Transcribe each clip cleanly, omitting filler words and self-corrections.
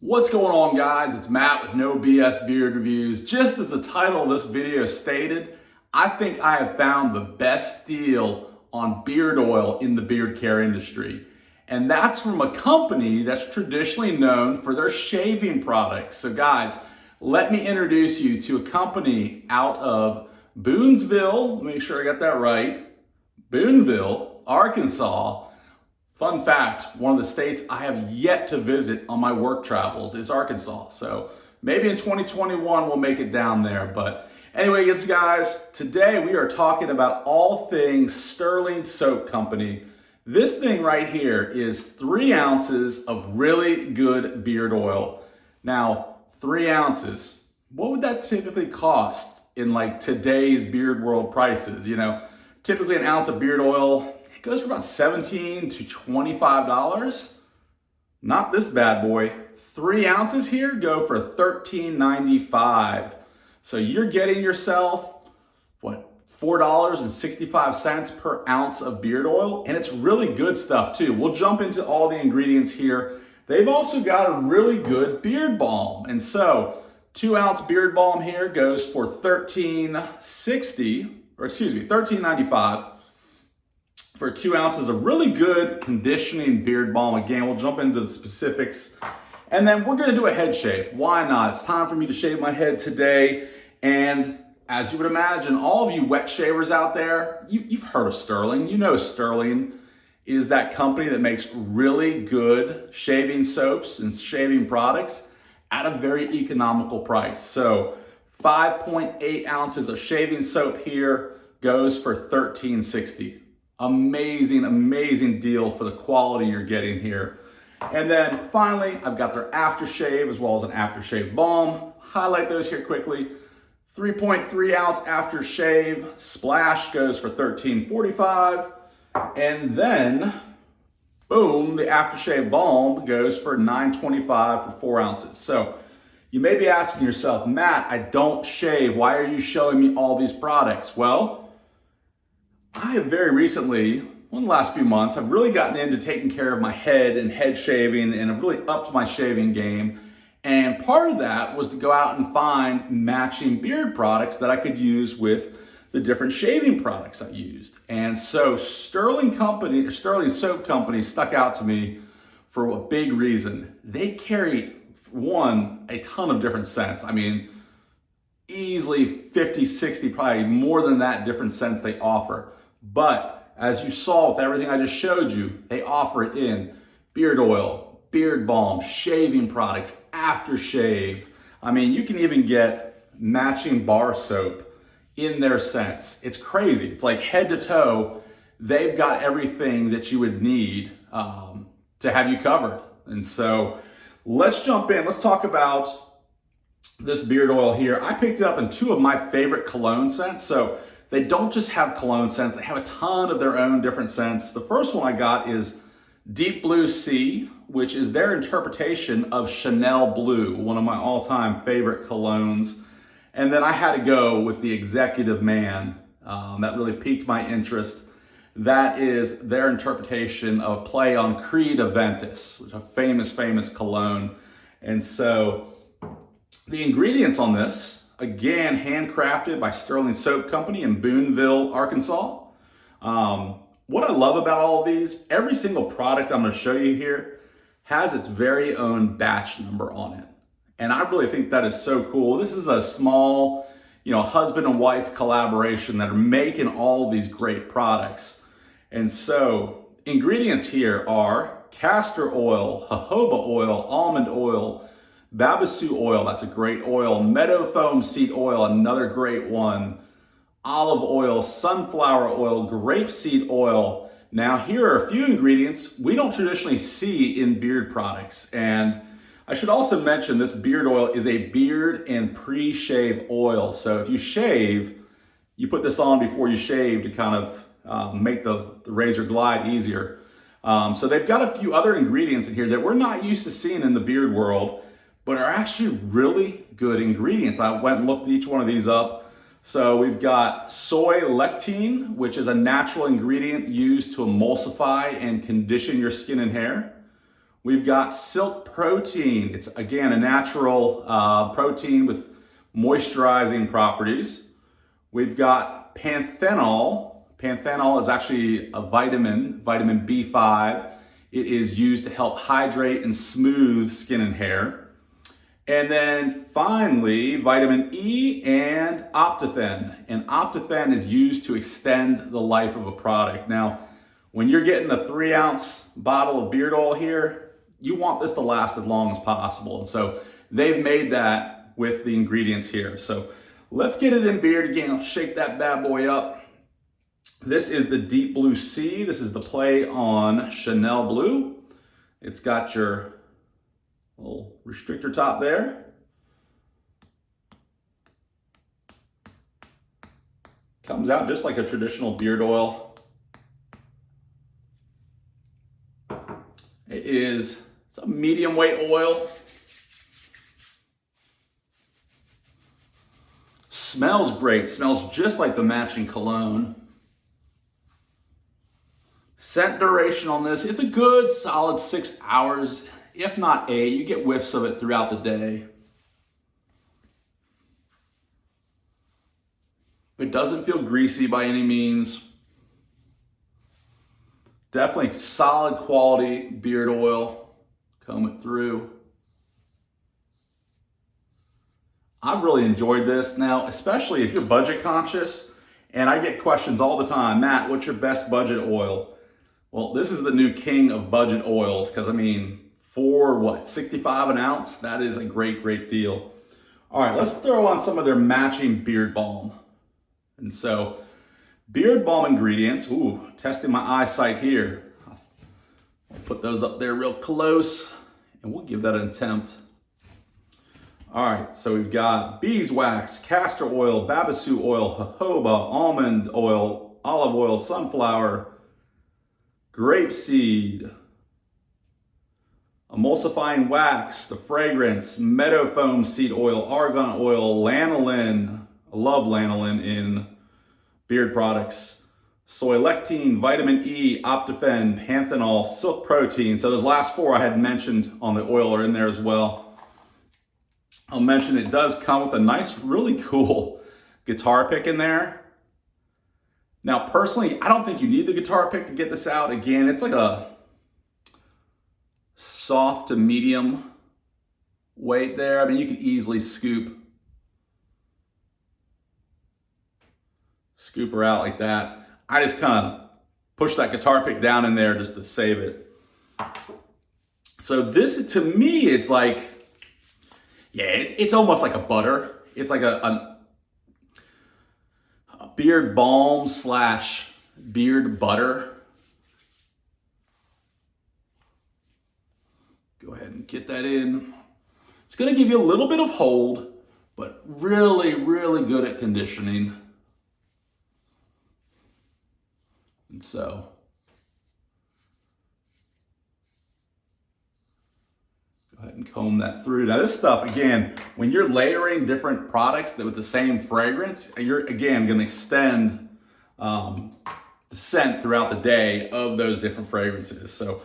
What's going on, guys? It's Matt with No BS Beard Reviews. Just as the title of this video stated, I think I have found the best deal on beard oil in the beard care industry. And that's from a company that's traditionally known for their shaving products. So guys, let me introduce you to a company out of Boonville. Make sure I got that right. Boonville, Arkansas. Fun fact, one of the states I have yet to visit on my work travels is Arkansas. So maybe in 2021 we'll make it down there. But anyway, guys, today we are talking about all things Stirling Soap Company. This thing right here is 3 ounces of really good beard oil. Now, 3 ounces, what would that typically cost in like today's beard world prices? You know, typically an ounce of beard oil goes for about $17 to $25. Not this bad boy. 3 ounces here go for $13.95. So you're getting yourself, what, $4.65 per ounce of beard oil. And it's really good stuff too. We'll jump into all the ingredients here. They've also got a really good beard balm. And so 2 ounce beard balm here goes for $13.95. For 2 ounces of really good conditioning beard balm. Again, we'll jump into the specifics. And then we're gonna do a head shave. Why not? It's time for me to shave my head today. And as you would imagine, all of you wet shavers out there, you've heard of Stirling. You know Stirling is that company that makes really good shaving soaps and shaving products at a very economical price. So 5.8 ounces of shaving soap here goes for $13.60. Amazing, amazing deal for the quality you're getting here. And then finally, I've got their aftershave as well as an aftershave balm. Highlight those here quickly. 3.3 ounce aftershave splash goes for $13.45. And then, boom, the aftershave balm goes for $9.25 for 4 ounces. So you may be asking yourself, Matt, I don't shave. Why are you showing me all these products? Well, I have very recently, in the last few months, I've really gotten into taking care of my head and head shaving, and I've really upped my shaving game. And part of that was to go out and find matching beard products that I could use with the different shaving products I used. And so Stirling Soap Company stuck out to me for a big reason. They carry, one, a ton of different scents. I mean, easily 50, 60, probably more than that different scents they offer. But as you saw with everything I just showed you, they offer it in beard oil, beard balm, shaving products, aftershave. I mean, you can even get matching bar soap in their scents. It's crazy. It's like head to toe, they've got everything that you would need to have you covered. And so let's jump in. Let's talk about this beard oil here. I picked it up in 2 of my favorite cologne scents. So they don't just have cologne scents, they have a ton of their own different scents. The first one I got is Deep Blue Sea, which is their interpretation of Chanel Blue, one of my all-time favorite colognes. And then I had to go with the Executive Man. That really piqued my interest. That is their interpretation of play on Creed Aventus, which is a famous cologne. And so the ingredients on this, again, handcrafted by Stirling Soap Company in Boonville, Arkansas. What I love about all of these, every single product I'm going to show you here has its very own batch number on it. And I really think that is so cool. This is a small, husband and wife collaboration that are making all these great products. And so ingredients here are castor oil, jojoba oil, almond oil, Babassu oil, that's a great oil. Meadow foam seed oil, another great one. Olive oil, sunflower oil, grapeseed oil. Now here are a few ingredients we don't traditionally see in beard products. And I should also mention this beard oil is a beard and pre-shave oil. So if you shave, you put this on before you shave to kind of make the razor glide easier. So they've got a few other ingredients in here that we're not used to seeing in the beard world, but are actually really good ingredients. I went and looked each one of these up. So we've got soy lecithin, which is a natural ingredient used to emulsify and condition your skin and hair. We've got Silk Protein. It's, again, a natural protein with moisturizing properties. We've got Panthenol. Panthenol is actually a vitamin B5. It is used to help hydrate and smooth skin and hair. And then finally, vitamin E and Optithen. And Optithen is used to extend the life of a product. Now, when you're getting a 3-ounce bottle of beard oil here, you want this to last as long as possible. And so they've made that with the ingredients here. So let's get it in beard. Again, I'll shake that bad boy up. This is the Deep Blue Sea. This is the play on Chanel Blue. It's got your little restrictor top there. Comes out just like a traditional beard oil. It's a medium weight oil. Smells great. Smells just like the matching cologne. Scent duration on this, it's a good solid 6 hours, if not 8. You get whiffs of it throughout the day. It doesn't feel greasy by any means. Definitely solid quality beard oil. Comb it through. I've really enjoyed this. Now, especially if you're budget conscious, and I get questions all the time, Matt, what's your best budget oil? Well, this is the new king of budget oils, because I mean, for what, 65 an ounce? That is a great, great deal. All right, let's throw on some of their matching beard balm. And so, beard balm ingredients, ooh, testing my eyesight here. I'll put those up there real close, and we'll give that an attempt. All right, so we've got beeswax, castor oil, babassu oil, jojoba, almond oil, olive oil, sunflower, grapeseed, emulsifying wax, the fragrance, meadow foam seed oil, argan oil, lanolin. I love lanolin in beard products. Soy lectine, vitamin E, Optithen, Panthenol, Silk Protein. So those last 4 I had mentioned on the oil are in there as well. I'll mention it does come with a nice, really cool guitar pick in there. Now, personally, I don't think you need the guitar pick to get this out. Again, it's like a soft to medium weight there. I mean, you could easily scoop her out like that. I just kind of push that guitar pick down in there just to save it. So this, to me, it's like, yeah, it's almost like a butter. It's like a beard balm slash beard butter. Go ahead and get that in. It's gonna give you a little bit of hold, but really, really good at conditioning. And so, go ahead and comb that through. Now this stuff, again, when you're layering different products with the same fragrance, you're, again, gonna extend the scent throughout the day of those different fragrances. So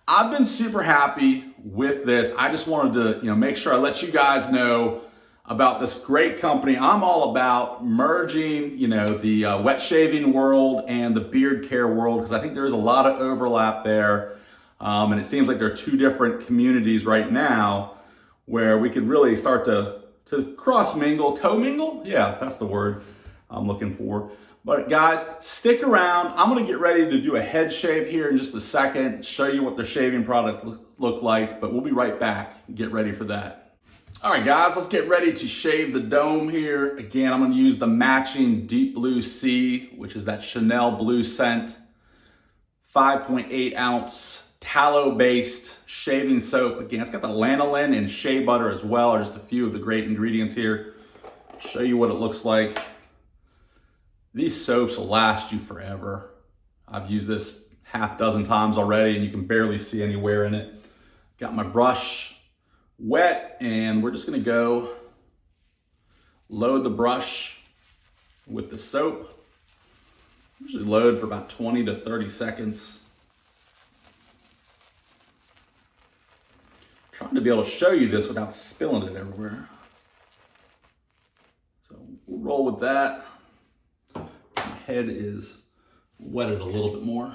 I've been super happy with this. I just wanted to, make sure I let you guys know about this great company. I'm all about merging, the wet shaving world and the beard care world, because I think there is a lot of overlap there. And it seems like there are 2 different communities right now where we could really start to cross-mingle, co-mingle? Yeah, that's the word I'm looking for. But guys, stick around. I'm gonna get ready to do a head shave here in just a second, show you what their shaving product look like, but we'll be right back. Get ready for that. All right, guys, let's get ready to shave the dome here. Again, I'm gonna use the matching Deep Blue Sea, which is that Chanel blue scent, 5.8 ounce tallow-based shaving soap. Again, it's got the lanolin and shea butter as well, are just a few of the great ingredients here. Show you what it looks like. These soaps will last you forever. I've used this half dozen times already, and you can barely see any wear in it. Got my brush wet, and we're just gonna go load the brush with the soap. Usually load for about 20 to 30 seconds. trying to be able to show you this without spilling it everywhere. So we'll roll with that. My head is wetted a little bit more.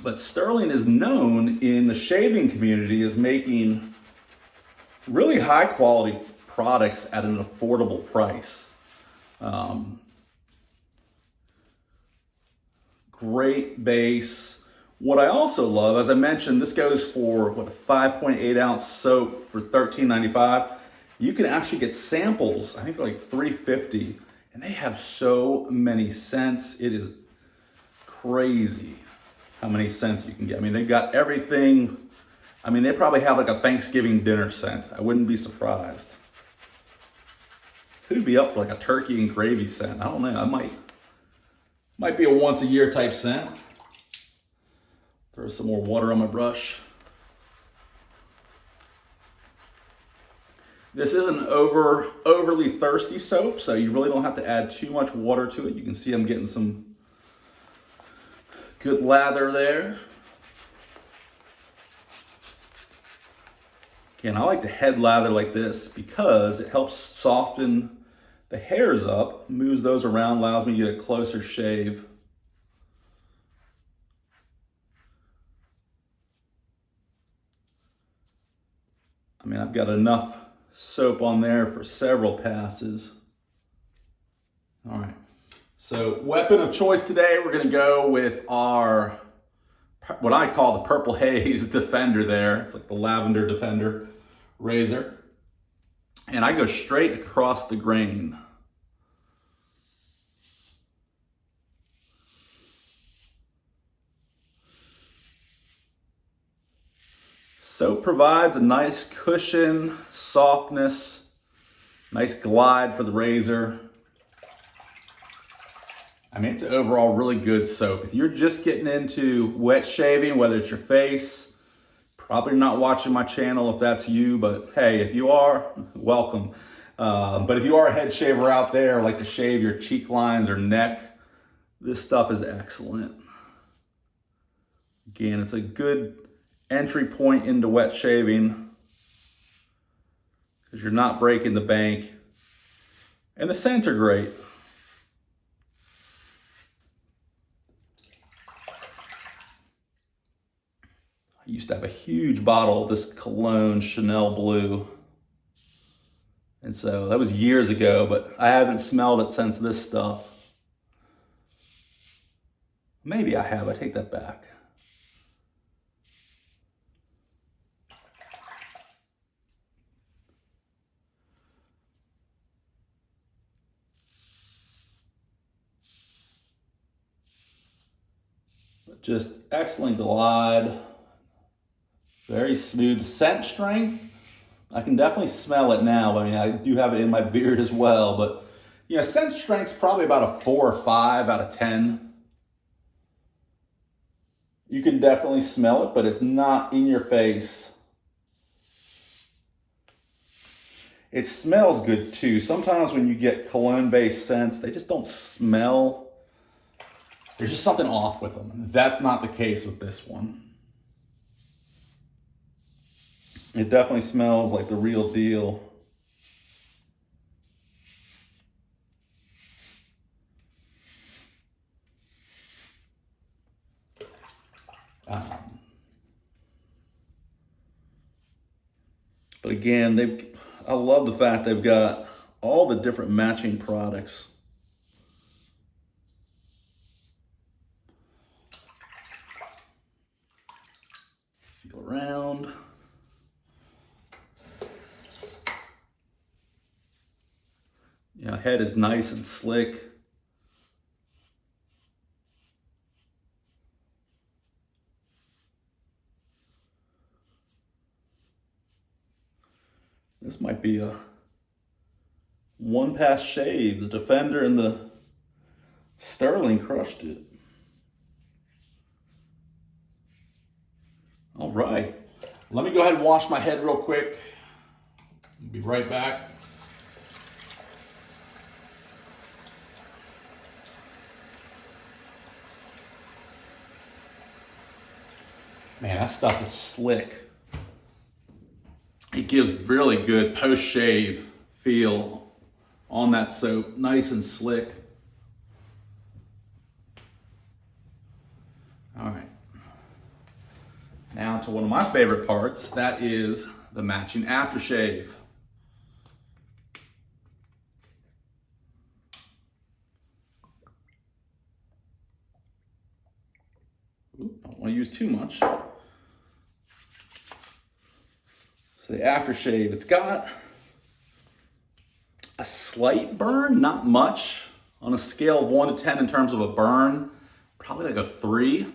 But Stirling is known in the shaving community as making really high quality products at an affordable price. Great base. What I also love, as I mentioned, this goes for what, a 5.8 ounce soap for $13.95. You can actually get samples, I think they're like $3.50, and they have so many scents. It is crazy how many scents you can get. I mean, they've got everything. I mean, they probably have like a Thanksgiving dinner scent. I wouldn't be surprised. Who'd be up for like a turkey and gravy scent? I don't know. I might be a once a year type scent. Throw some more water on my brush. This isn't overly thirsty soap, so you really don't have to add too much water to it. You can see I'm getting some good lather there. Again, I like the head lather like this because it helps soften the hairs up, moves those around, allows me to get a closer shave. I mean, I've got enough soap on there for several passes. All right. So weapon of choice today, we're gonna go with our, what I call the Purple Haze Defender there. It's like the Lavender Defender razor. And I go straight across the grain. Soap provides a nice cushion, softness, nice glide for the razor. I mean, it's overall really good soap. If you're just getting into wet shaving, whether it's your face, probably not watching my channel if that's you, but hey, if you are, welcome. But if you are a head shaver out there, like to shave your cheek lines or neck, this stuff is excellent. Again, it's a good entry point into wet shaving because you're not breaking the bank. And the scents are great. I used to have a huge bottle of this cologne, Chanel Blue. And so that was years ago, but I haven't smelled it since this stuff. Maybe I have, I take that back. Just excellent glide. Very smooth. Scent strength, I can definitely smell it now. I mean, I do have it in my beard as well, but you know, scent strength's probably about a 4 or 5 out of 10. You can definitely smell it, but it's not in your face. It smells good too. Sometimes when you get cologne-based scents, they just don't smell. There's just something off with them. That's not the case with this one. It definitely smells like the real deal. But again, I love the fact they've got all the different matching products. Feel around. You know, head is nice and slick. This might be a one-pass shave. The Defender and the Stirling crushed it. All right. Let me go ahead and wash my head real quick. I'll be right back. Man, that stuff is slick. It gives really good post-shave feel on that soap, nice and slick. All right. Now to one of my favorite parts, that is the matching aftershave. Don't want to use too much. So the aftershave, it's got a slight burn, not much. On a scale of 1 to 10 in terms of a burn, probably like a 3.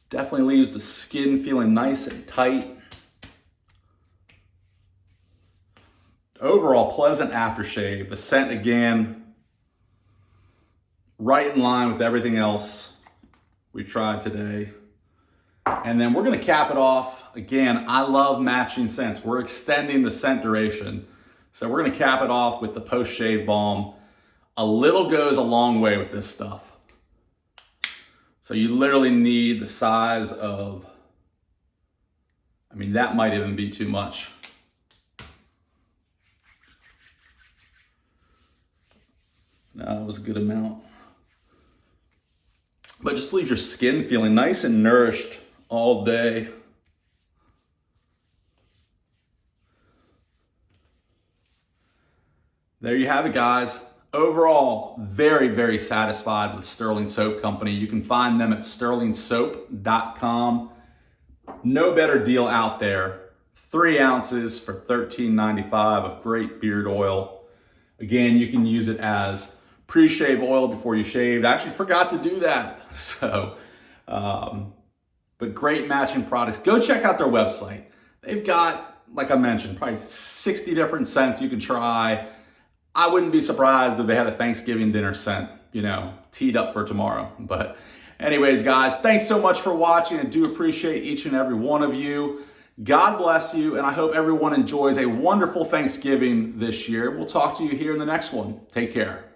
Definitely leaves the skin feeling nice and tight. Overall, pleasant aftershave. The scent, again, right in line with everything else we tried today. And then we're gonna cap it off. Again, I love matching scents. We're extending the scent duration. So we're gonna cap it off with the post-shave balm. A little goes a long way with this stuff. So you literally need the size of, I mean, that might even be too much. No, that was a good amount. But just leaves your skin feeling nice and nourished all day. There you have it, guys. Overall, very, very satisfied with Stirling Soap Company. You can find them at stirlingsoap.com. No better deal out there. 3 ounces for $13.95 of great beard oil. Again, you can use it as pre-shave oil before you shaved. I actually forgot to do that. So, but great matching products. Go check out their website. They've got, like I mentioned, probably 60 different scents you can try. I wouldn't be surprised if they had a Thanksgiving dinner scent, you know, teed up for tomorrow. But anyways, guys, thanks so much for watching. I do appreciate each and every one of you. God bless you, and I hope everyone enjoys a wonderful Thanksgiving this year. We'll talk to you here in the next one. Take care.